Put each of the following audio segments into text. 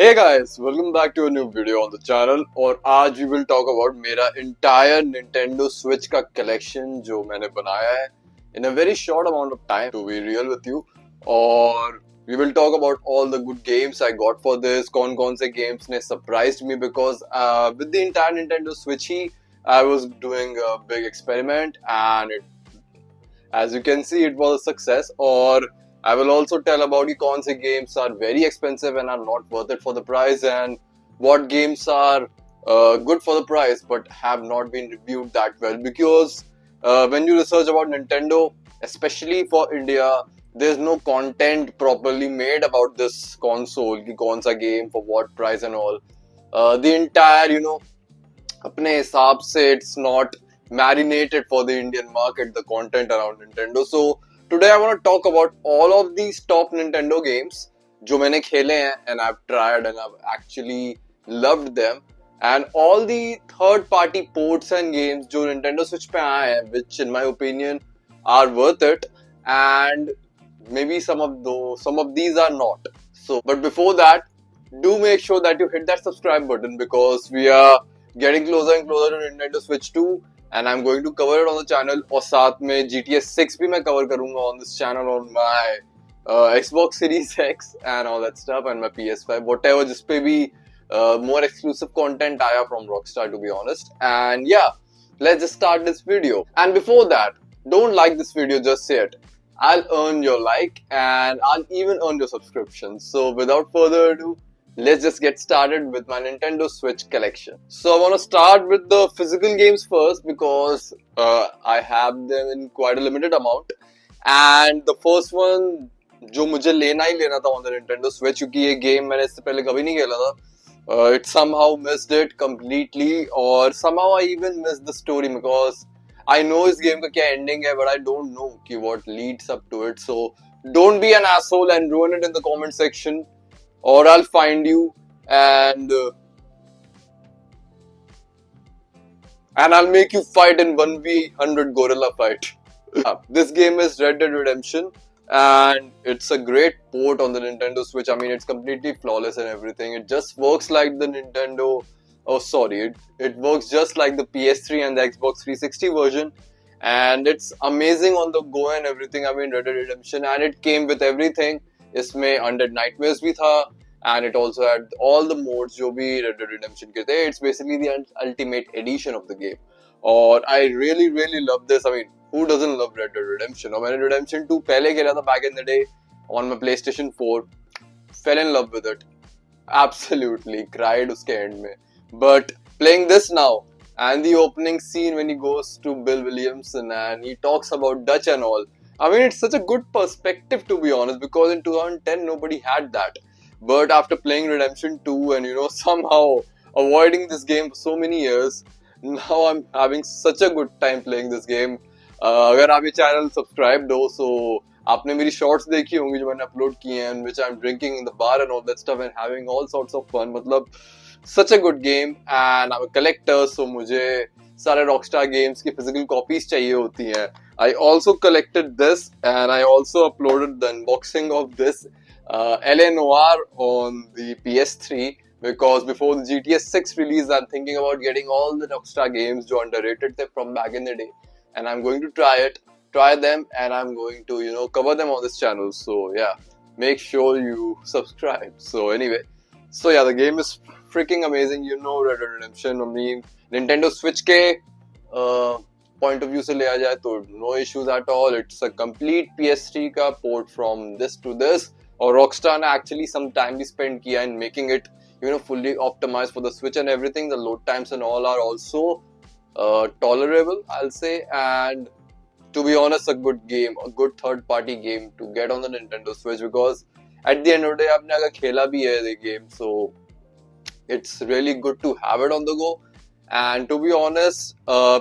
Hey guys, welcome back to a new video on the channel और आज we will talk about मेरा entire Nintendo Switch का collection जो मैंने बनाया है in a very short amount of time to be real with you और we will talk about all the good games I got for this कौन से games ने surprised me because with the entire Nintendo Switch he I was doing a big experiment and as you can see it was a success और I will also tell about the कौन से games are very expensive and are not worth it for the price and what games are good for the price but have not been reviewed that well because when you research about Nintendo, especially for India, there's no content properly made about this console, कि कौन सा game for what price and all. The entire, अपने हिसाब से it's not marinated for the Indian market, the content around Nintendo. So today I want to talk about all of these top Nintendo games जो मैंने खेले हैं and I've tried and I've actually loved them and all the third party ports and games जो Nintendo Switch पे आए हैं which in my opinion are worth it and maybe some of these are not. So but before that, do make sure that you hit that subscribe button because we are getting closer and closer to Nintendo Switch 2 and I'm going to cover it on the channel और साथ में GTA 6 भी मैं cover करूँगा on this channel on my Xbox Series X and all that stuff and my PS5 whatever जिस पे भी more exclusive content आया from Rockstar to be honest and yeah let's just start this video and before that don't like this video just say it I'll earn your like and I'll even earn your subscription so without further ado let's just get started with my Nintendo Switch collection. So I want to start with the physical games first because I have them in quite a limited amount. And the first one जो मुझे लेना ही लेना था on the Nintendo Switch क्योंकि ये game मैंने इससे पहले कभी नहीं खेला था. It somehow missed it completely or somehow I even missed the story because I know इस game का क्या ending है but I don't know कि what leads up to it. So don't be an asshole and ruin it in the comment section. Or I'll find you and I'll make you fight in 1v100 gorilla fight. This game is Red Dead Redemption and it's a great port on the Nintendo Switch. I mean it's completely flawless and everything. It just works like the Nintendo, it works just like the PS3 and the Xbox 360 version and it's amazing on the go and everything. I mean Red Dead Redemption and it came with everything. इसमें Undead Nightmares भी था and it also had all the modes जो भी Red Dead Redemption के थे. It's basically the ultimate edition of the game और I really love this. I mean who doesn't love Red Dead Redemption? और मैंने Redemption 2 पहले खेला था back in the day on my PlayStation 4, fell in love with it, absolutely cried उसके end में. But playing this now and the opening scene when he goes to Bill Williamson and he talks about Dutch and all. I mean, it's such a good perspective to be honest because in 2010 nobody had that. But after playing Redemption 2 and somehow avoiding this game for so many years, now I'm having such a good time playing this game. अगर आप ये channel subscribed हो, so आपने मेरी shorts देखी होंगी जो मैंने upload किए हैं in which I'm drinking in the bar and all that stuff and having all sorts of fun. मतलब such a good game and I'm a collector so मुझे सारे Rockstar games की physical copies चाहिए होती हैं. I also collected this and I also uploaded the unboxing of this LA Noir on the PS3 because before the GTA 6 release I'm thinking about getting all the Rockstar games जो underrated थे from back in the day and I'm going to try them and I'm going to cover them on this channel. So yeah, make sure you subscribe. So anyway, so yeah, the game is freaking amazing. Red Dead Redemption. I mean Nintendo Switch के point of view से लिया जाए तो no issues at all. It's a complete PS3 का port from this to this और Rockstar ने actually some time भी spend किया in making it fully optimized for the Switch and everything. The load times and all are also tolerable, I'll say, and to be honest a good game, a good third party game to get on the Nintendo Switch because at the end of the day आपने अगर खेला भी है the game so it's really good to have it on the go. And to be honest,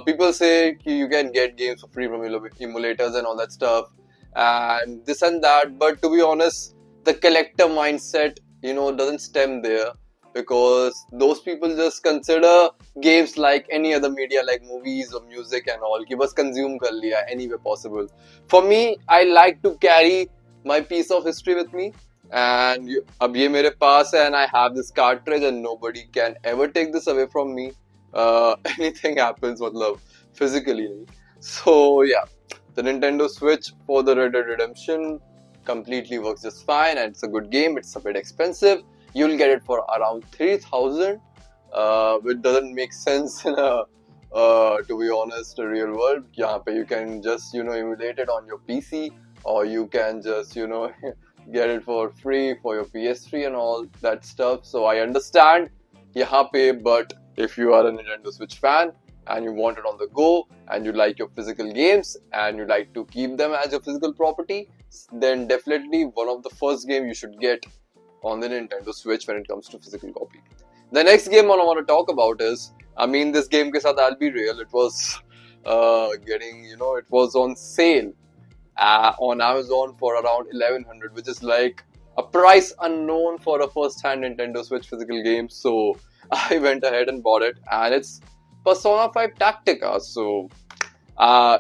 people say you can get games for free from emulators and all that stuff and this and that, but to be honest the collector mindset doesn't stem there because those people just consider games like any other media like movies or music and all कि बस consume कर लिया any way possible. For me, I like to carry my piece of history with me अब ये मेरे पास है and I have this cartridge and nobody can ever take this away from me. Anything happens मतलब physically नहीं. So yeah, the Nintendo Switch for the Red Dead Redemption completely works just fine and it's a good game. It's a bit expensive. You'll get it for around 3,000, which doesn't make sense in a to be honest, a real world. यहाँ पे you can just emulate it on your PC, or you can just get it for free for your PS3 and all that stuff. So I understand यहाँ पे, but if you are a Nintendo Switch fan and you want it on the go and you like your physical games and you like to keep them as your physical property, then definitely one of the first game you should get on the Nintendo Switch when it comes to physical copy. The next game I want to talk about is, this game ke saath I'll be real, it was it was on sale on Amazon for around 1100, which is like a price unknown for a first-hand Nintendo Switch physical game. So I went ahead and bought it, and it's Persona 5 Tactica. So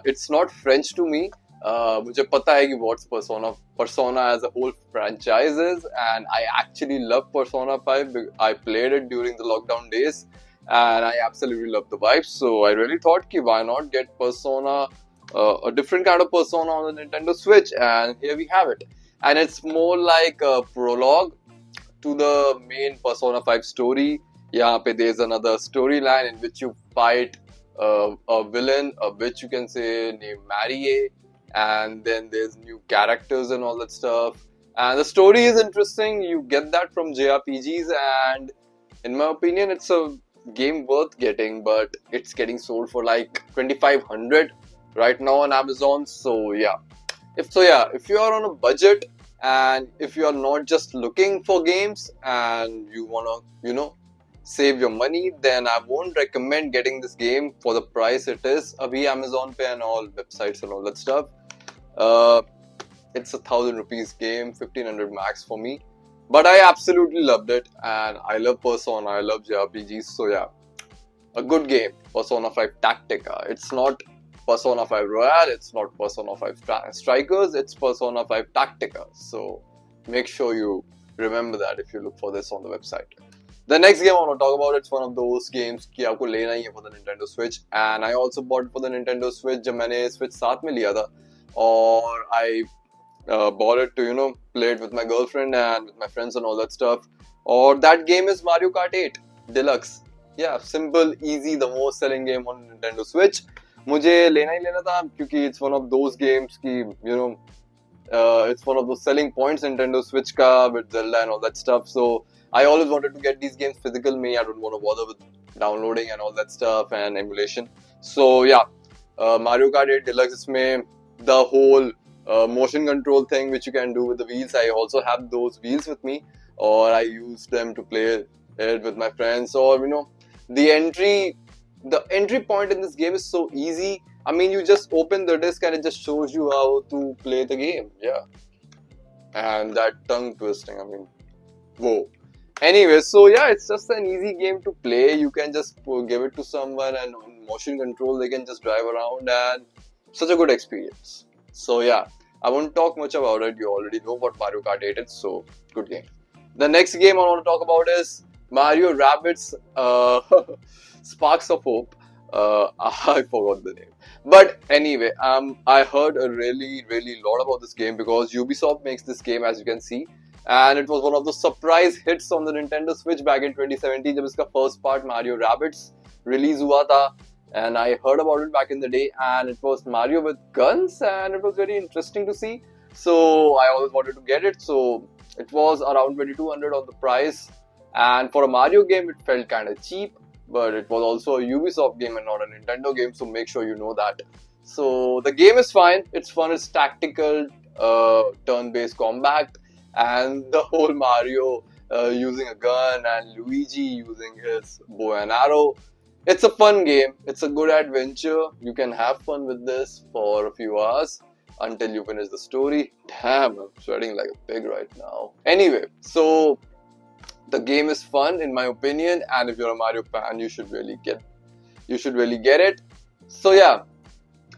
it's not French to me. मुझे पता है कि what's Persona as a whole franchise is, and I actually love Persona 5. I played it during the lockdown days, and I absolutely love the vibes. So I really thought, why not get Persona, a different kind of Persona on the Nintendo Switch, and here we have it. And it's more like a prologue to the main Persona 5 story. यहाँ पे there's another storyline in which you fight a villain, a witch you can say, named Marie, and then there's new characters and all that stuff. And the story is interesting. You get that from JRPGs, and in my opinion, it's a game worth getting, but it's getting sold for like 2,500 right now on Amazon. So yeah, if you are on a budget and if you are not just looking for games and you wanna save your money, then I won't recommend getting this game for the price it is. Abhi Amazon Pay and all websites and all that stuff. It's 1,000 rupees game, 1,500 max for me. But I absolutely loved it, and I love Persona, I love JRPGs, so yeah, a good game, Persona 5 Tactica. It's not Persona 5 Royale, it's not Persona 5 Strikers, it's Persona 5 Tactica. So make sure you remember that if you look for this on the website. The next game I want to talk about, it's one of those games कि आपको लेना ही है for the Nintendo Switch, and I also bought it for the Nintendo Switch जब मैंने Switch साथ में लिया था, और I bought it to play it with my girlfriend and with my friends and all that stuff. Or that game is Mario Kart 8 Deluxe. Yeah, simple, easy, the most selling game on Nintendo Switch. मुझे लेना ही लेना था क्योंकि it's one of those games कि it's one of those selling points Nintendo Switch का with Zelda and all that stuff. So I always wanted to get these games physical. I don't want to bother with downloading and all that stuff and emulation. So yeah, Mario Kart 8 Deluxe, इसमें the whole motion control thing which you can do with the wheels. I also have those wheels with me, or I use them to play it with my friends. Or the entry point in this game is so easy. You just open the disc and it just shows you how to play the game. Yeah, and that tongue twisting, whoa. Anyway, so yeah, it's just an easy game to play. You can just give it to someone, and on motion control they can just drive around, and such a good experience. So yeah, I won't talk much about it. You already know what Mario Kart 8 is, so good game. The next game I want to talk about is Mario Rabbids Sparks of Hope. I forgot the name. But anyway, I heard a really lot about this game because Ubisoft makes this game, as you can see. And it was one of the surprise hits on the Nintendo Switch back in 2017 जब इसका first part Mario Rabbids release हुआ था. And I heard about it back in the day, and it was Mario with guns, and it was very interesting to see. So I always wanted to get it. So it was around 2,200 on the price, and for a Mario game, it felt kind of cheap. But it was also a Ubisoft game and not a Nintendo game, so make sure you know that. So the game is fine. It's fun. It's tactical, turn-based combat, and the whole Mario using a gun and Luigi using his bow and arrow. It's a fun game. It's a good adventure. You can have fun with this for a few hours until you finish the story. Damn, I'm sweating like a pig right now. Anyway, so the game is fun in my opinion, and if you're a Mario fan, you should really get it. So yeah,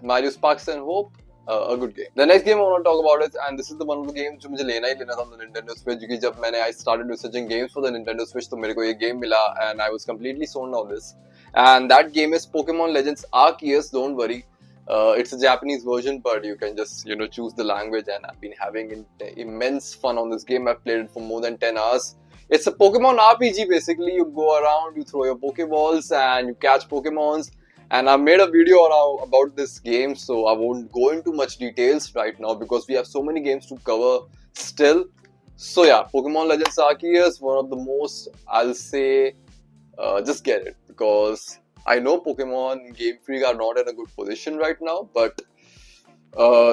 Mario Sparks and Hope. a good game. The next game I want to talk about is, and this is the one of the games जो मुझे लेना ही लेना था on the Nintendo Switch, क्योंकि जब मैंने I started researching games for the Nintendo Switch तो मेरे को ये game मिला and I was completely sold on this. And that game is Pokemon Legends Arceus. Don't worry, it's a Japanese version, but you can just choose the language. And I've been having immense fun on this game. I've played it for more than 10 hours. It's a Pokemon RPG basically. You go around, you throw your Pokeballs, and you catch Pokemons. And I made a video about this game, so I won't go into much details right now because we have so many games to cover still. So yeah, Pokemon Legends Arceus, one of the most, I'll say, just get it, because I know Pokemon Game Freak are not in a good position right now, but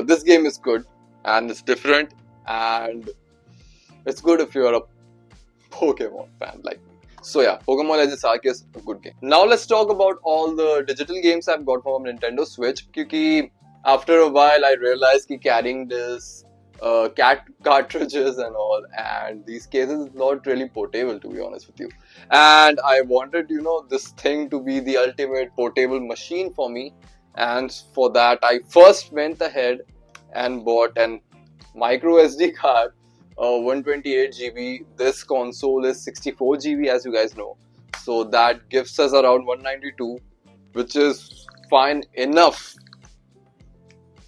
this game is good and it's different, and it's good if you're a Pokemon fan like me. So yeah, Pokemon Legends Arceus, a good game. Now let's talk about all the digital games I've got from Nintendo Switch. Because after a while I realized that carrying this cat cartridges and all, and these cases is not really portable, to be honest with you. And I wanted, this thing to be the ultimate portable machine for me. And for that, I first went ahead and bought an micro SD card. 128 GB. This console is 64 GB, as you guys know. So that gives us around 192, which is fine enough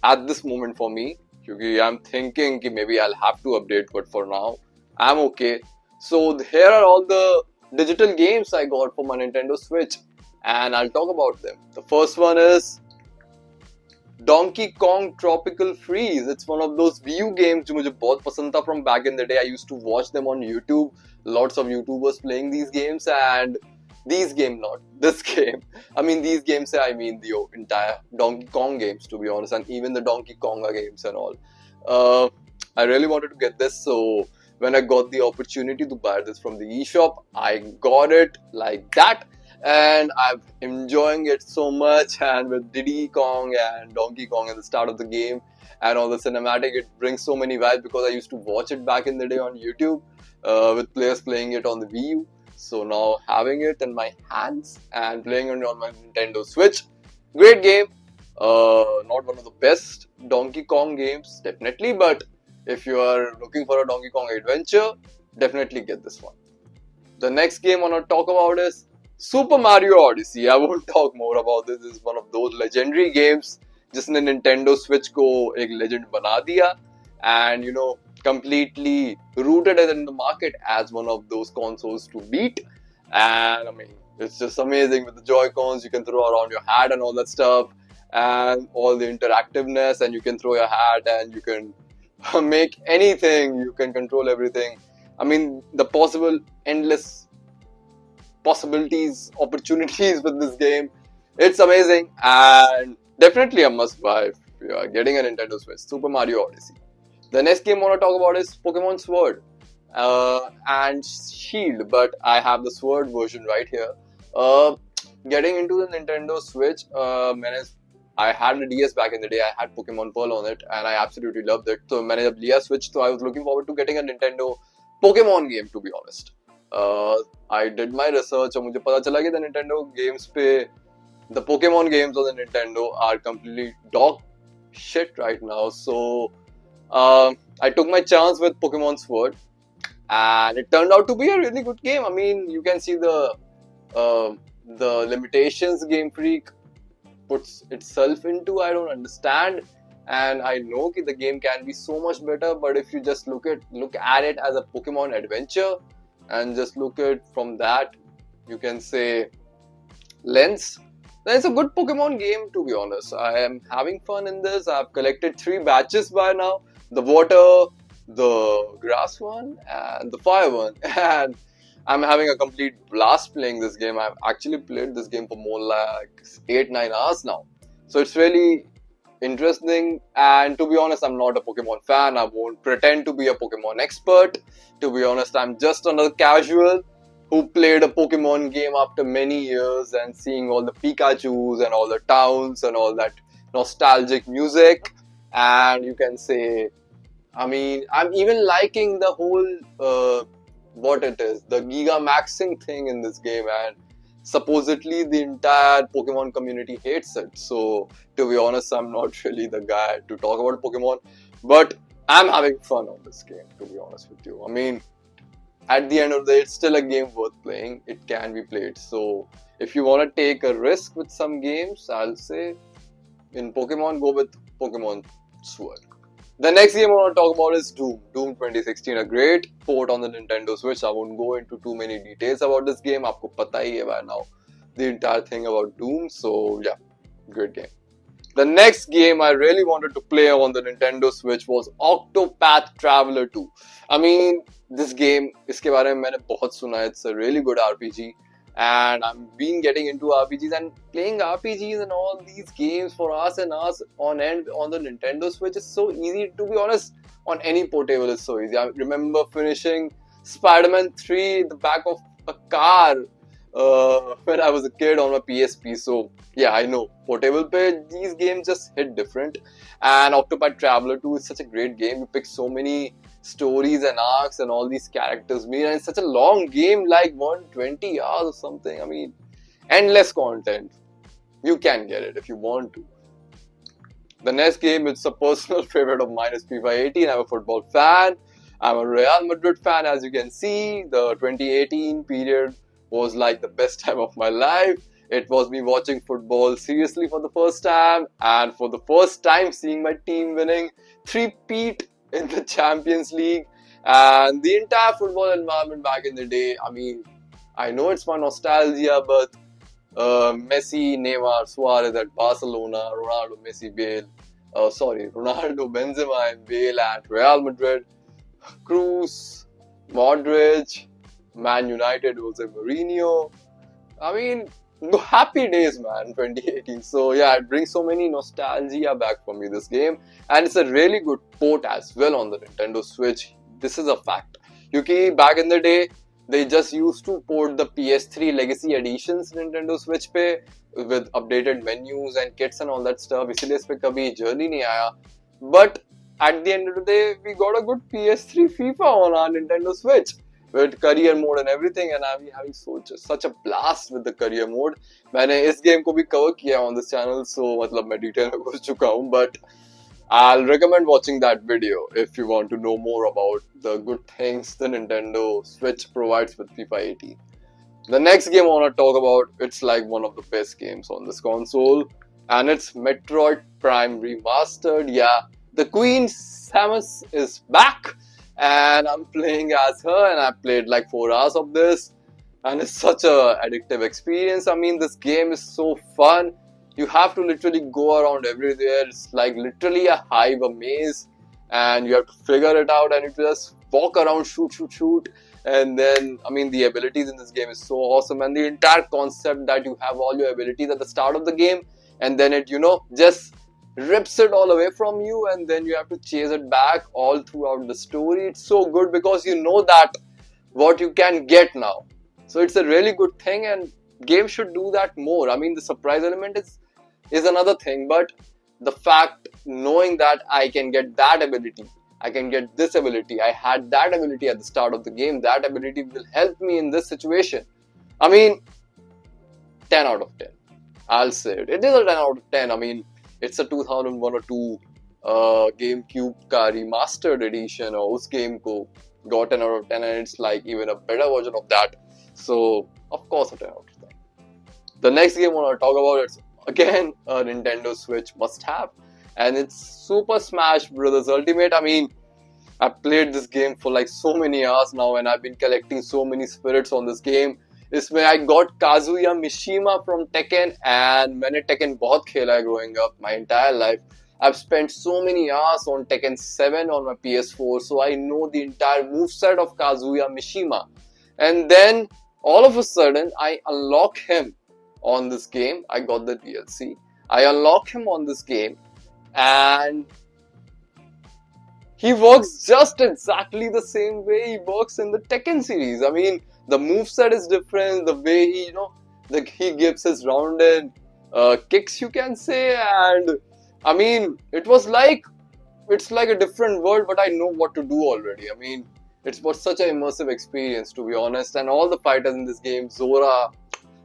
at this moment for me. Because I'm thinking that maybe I'll have to update, but for now, I'm okay. So here are all the digital games I got for my Nintendo Switch, and I'll talk about them. The first one is Donkey Kong Tropical Freeze. It's one of those Wii U games which I बहुत पसंद था from back in the day. I used to watch them on YouTube. Lots of YouTubers playing these games, and this game, these games, I mean the entire Donkey Kong games, to be honest, and even the Donkey Konga games and all. I really wanted to get this, so when I got the opportunity to buy this from the eShop, I got it like that. And I'm enjoying it so much, and with Diddy Kong and Donkey Kong at the start of the game and all the cinematic, it brings so many vibes because I used to watch it back in the day on YouTube with players playing it on the Wii U. So now having it in my hands and playing it on my Nintendo Switch, great game. Not one of the best Donkey Kong games, definitely, but if you are looking for a Donkey Kong adventure, definitely get this one. The next game I want to talk about is Super Mario Odyssey. I won't talk more about this. This is one of those legendary games जिसने Nintendo Switch को एक legend बना दिया, and completely rooted it in the market as one of those consoles to beat. And I mean, it's just amazing with the Joy-Cons. You can throw around your hat and all that stuff, and all the interactiveness, and you can throw your hat and you can make anything. You can control everything. I mean, the endless possibilities, opportunities with this game. It's amazing, and definitely a must buy if you are getting a Nintendo Switch. Super Mario Odyssey. The next game I want to talk about is Pokemon Sword and Shield, but I have the Sword version right here. Getting into the Nintendo Switch, I had a DS back in the day. I had Pokemon Pearl on it, and I absolutely loved it. So when I had Switch, so I was looking forward to getting a Nintendo Pokemon game, to be honest. I did my research and मुझे पता चला कि the Nintendo games पे the Pokemon games on the Nintendo are completely dog shit right now. So I took my chance with Pokemon Sword, and it turned out to be a really good game. I mean, you can see the limitations Game Freak puts itself into. I don't understand, and I know that the game can be so much better. But if you just look at it as a Pokemon adventure, and just look at from that, you can say, lens, then it's a good Pokemon game, to be honest. I am having fun in this. I've collected 3 batches by now. The water, the grass one, and the fire one. And I'm having a complete blast playing this game. I've actually played this game for more like 8-9 hours now. So it's really interesting, and to be honest, I'm not a Pokemon fan. I won't pretend to be a Pokemon expert. To be honest, I'm just another casual who played a Pokemon game after many years and seeing all the Pikachus and all the towns and all that nostalgic music. And you can say, I mean, I'm even liking the whole what it is, the Giga Maxing thing in this game, and supposedly the entire Pokemon community hates it. So to be honest, I'm not really the guy to talk about Pokemon, but I'm having fun on this game, to be honest with you. I mean, at the end of the day, it's still a game worth playing. It can be played. So if you want to take a risk with some games, I'll say in Pokemon, go with Pokemon Sword. The next game I want to talk about is Doom. Doom 2016, a great port on the Nintendo Switch. I won't go into too many details about this game. आपको पता ही है by now the entire thing about Doom. So yeah, great game. The next game I really wanted to play on the Nintendo Switch was Octopath Traveler 2. I mean, this game, इसके बारे में मैंने बहुत सुना है. It's a really good RPG. And I've been getting into RPGs and playing RPGs and all these games for us and us on end on the Nintendo Switch is so easy. To be honest, on any portable it's so easy. I remember finishing Spider-Man 3 in the back of a car when I was a kid on my PSP. So yeah, I know portable pay these games just hit different. And Octopath Traveler 2 is such a great game. You pick so many stories and arcs and all these characters meet, and it's such a long game, like 120 hours or something. I mean, endless content. You can get it if you want to. The next game, it's a personal favorite of mine, is FIFA 18. I'm a football fan. I'm a Real Madrid fan, as you can see. The 2018 period was like the best time of my life. It was me watching football seriously for the first time, and for the first time seeing my team winning three-peat in the Champions League, and the entire football environment back in the day. I mean, I know it's my nostalgia, but Messi, Neymar, Suarez at Barcelona, Ronaldo, Messi, Bale, Ronaldo, Benzema and Bale at Real Madrid, Cruz, Modric, Man United, Jose Mourinho. I mean, happy days, man, 2018. So yeah, it brings so many nostalgia back for me, this game. And it's a really good port as well on the Nintendo Switch. This is a fact. Because back in the day, they just used to port the PS3 Legacy Editions Nintendo Switch पे with updated menus and kits and all that stuff. इसलिए इस पे कभी journey नहीं आया. But at the end of the day, we got a good PS3 FIFA on our Nintendo Switch with career mode and everything, and I'm having such a blast with the career mode. मैंने इस game को भी cover किया on this channel, so मतलब मैं detail में घुस चुका हूँ, but I'll recommend watching that video if you want to know more about the good things the Nintendo Switch provides with FIFA 18. The next game I want to talk about, it's like one of the best games on this console, and it's Metroid Prime Remastered. Yeah, the Queen Samus is back, and I'm playing as her, and I played like 4 hours of this, and it's such a addictive experience. I mean, this game is so fun. You have to literally go around everywhere. It's like literally a hive, a maze, and you have to figure it out, and you just walk around, shoot. And then, I mean, the abilities in this game is so awesome, and the entire concept that you have all your abilities at the start of the game, and then it, just rips it all away from you, and then you have to chase it back all throughout the story. It's so good because you know that what you can get now. So it's a really good thing, and games should do that more. I mean, the surprise element is another thing, but the fact knowing that I can get that ability, I can get this ability, I had that ability at the start of the game, that ability will help me in this situation. I mean, 10 out of 10. I'll say it. It is a 10 out of 10. I mean, it's a 2001 or 2 GameCube ka remastered edition, or us game ko got 10 out of 10, and it's like even a better version of that. So, of course, a 10 out of 10. The next game I want to talk about, it's again a Nintendo Switch must-have, and it's Super Smash Bros. Ultimate. I mean, I've played this game for like so many hours now, and I've been collecting so many spirits on this game. इसमें I got Kazuya Mishima from Tekken, and मैंने Tekken बहुत खेला है growing up, my entire life. I've spent so many hours on Tekken 7 on my PS4, so I know the entire moveset of Kazuya Mishima. And then, all of a sudden, I unlock him on this game. I got the DLC. I unlock him on this game, and he works just exactly the same way he works in the Tekken series. I mean, the moveset is different, the way he, he gives his rounded kicks, you can say, and I mean, it's like a different world, but I know what to do already. I mean, it was such an immersive experience, to be honest, and all the fighters in this game, Zora,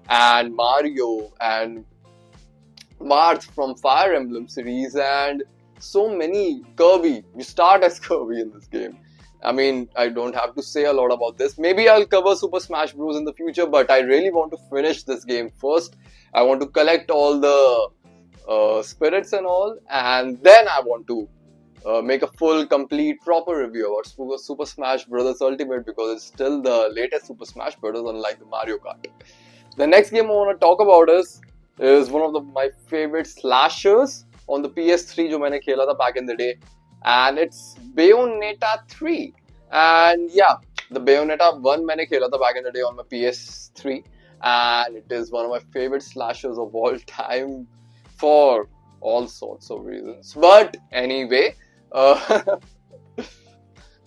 and Mario and Marth from Fire Emblem series, and so many Kirby. You start as Kirby in this game. I mean, I don't have to say a lot about this. Maybe I'll cover Super Smash Bros. In the future, but I really want to finish this game first. I want to collect all the spirits and all, and then I want to make a full, complete, proper review about Super Smash Bros. Ultimate because it's still the latest Super Smash Bros. Unlike the Mario Kart. The next game I want to talk about is one of my favorite slashers on the PS3 जो मैंने खेला था back in the day, and it's Bayonetta 3. And yeah, the Bayonetta 1 मैंने खेला था back in the day on my PS3, and it is one of my favorite slashers of all time for all sorts of reasons. But anyway, uh,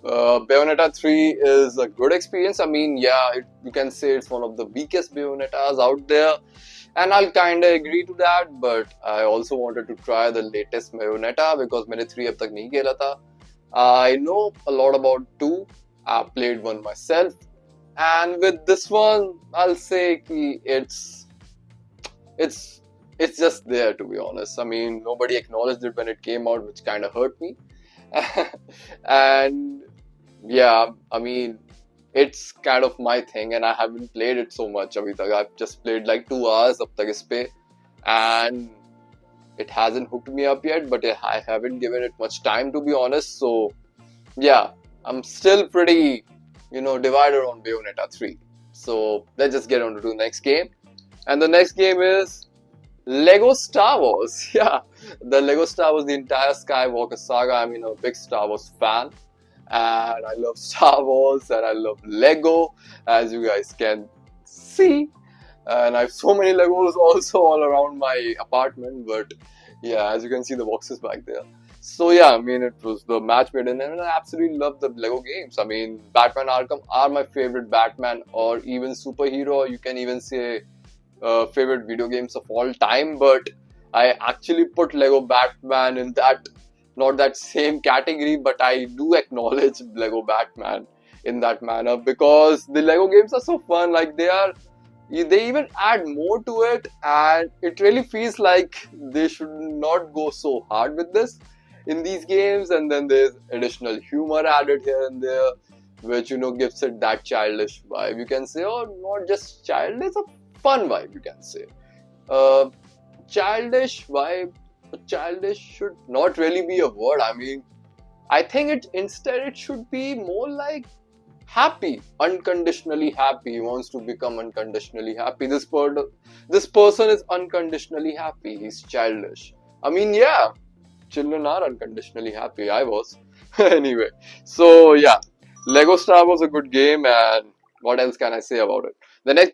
Bayonetta 3 is a good experience. I mean, yeah, you can say it's one of the weakest Bayonettas out there, and I'll kind of agree to that. But I also wanted to try the latest Bayonetta because मैंने 3 अब तक नहीं खेला था. I know a lot about 2. I played 1 myself, and with this one, I'll say कि it's it's just there, to be honest. I mean, nobody acknowledged it when it came out, which kind of hurt me. And yeah, I mean, it's kind of my thing, and I haven't played it so much abhi tak. I've just played like 2 hours ab tak is pe, and it hasn't hooked me up yet, but I haven't given it much time, to be honest. So yeah, I'm still pretty, divided on Bayonetta 3. So let's just get on to the next game. And the next game is Lego Star Wars. Yeah, the Lego Star Wars, the entire Skywalker saga. I mean, I'm a big Star Wars fan, and I love Star Wars, and I love Lego, as you guys can see. And I have so many Legos also all around my apartment, but yeah, as you can see the boxes back there. So yeah, I mean, it was the match made in, and I absolutely love the Lego games. I mean, Batman Arkham are my favorite Batman, or even superhero. You can even say favorite video games of all time, but I actually put Lego Batman in that, not that same category, but I do acknowledge Lego Batman in that manner because the Lego games are so fun. Like they even add more to it, and it really feels like they should not go so hard with this in these games. And then there's additional humor added here and there, which gives it that childish vibe, you can say, or not just child, it's a fun vibe, you can say. Childish vibe, childish should not really be a word. I mean, I think it should be more like happy, unconditionally happy. He wants to become unconditionally happy. This person is unconditionally happy. He's childish. I mean, yeah, children are unconditionally happy. I was. Anyway, so yeah, Lego Star was a good game, and what else can I say about it? The next